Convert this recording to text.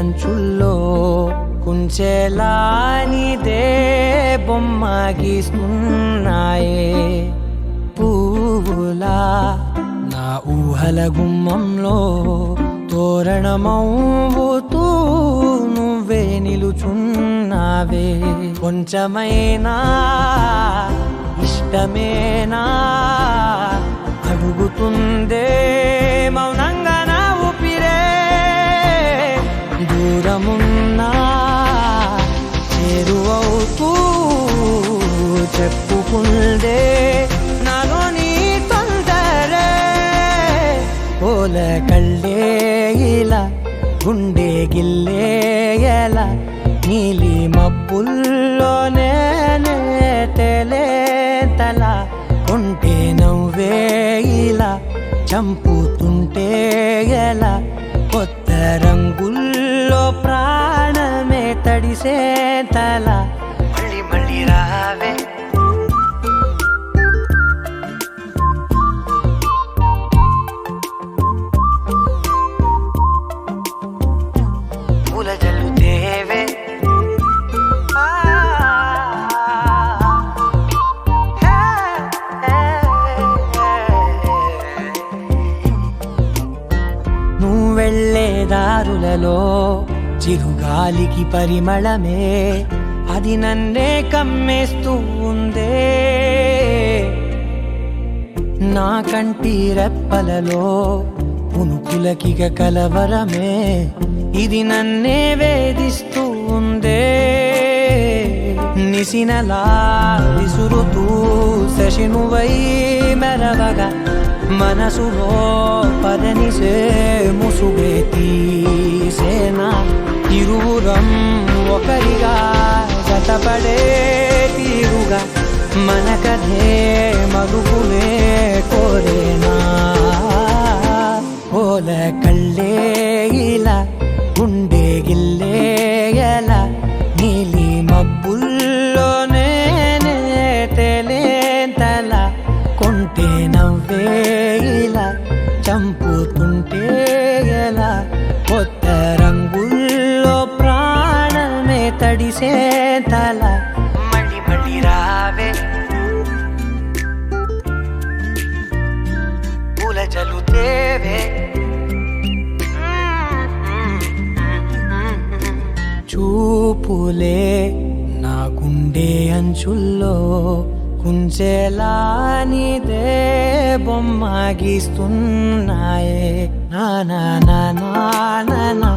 అంచుల్లో కుంచెలా నీదే బొమ్మ గీస్తున్నాయే పువ్వులా నా ఊహల గుమ్మంలో తోరణమవుతూ నువ్వే నిలుచున్నావే కొంచెమైనా ఇష్టమేనా అడుగుతుందే మౌనంగా నా ఊపిరే దూరమున్నా చేరువవుతూ చెప్పుకుందే నాలో నీ తొందరే పోల కళ్ళే ఇలా గుండె గిల్లే ఎలా నీలి మబ్బుల్లోనే తల కొంటే నవ్వే ఇలా చంపుతుంటే ఎలా కొత్త రంగుల్లో ప్రాణమే తడిసే తల మళ్ళీ మళ్ళీ రావే పూల జల్లుతేవే వెళ్ళే దారులలో చిరుగాలికి పరిమళమే అది నన్నే కమ్మేస్తూ ఉందే నా కంటి రెప్పలలో పునుకులకిగ కలవరమే ఇది నన్నే వేధిస్తూ ఉందే నిసినలా విసురుతూ శశినువై మెరవగా మనసులో పదనిసే ముసుగే తీసేనా ఇరువురం ఒకరిగా జతపడే తీరుగా మన కథే మరుగునే కోరేనా పోల కళ్ళే ఇలా గుండె గిల్లే ఎలా నీలి మబ్బుల్లోనే తేలేంతల కొంటే నవ్వే ఇలా చంపుతుంటే ఎలా కొత్త రంగుల్లో ప్రాణమే తడిసే తల మళ్ళీ మళ్ళీ రావే పూల జల్లుతేవే చూపులే నా గుండె అంచుల్లో కుంచెలా నీదే బొమ్మ గీస్తున్నాయే నా నా నా నా నా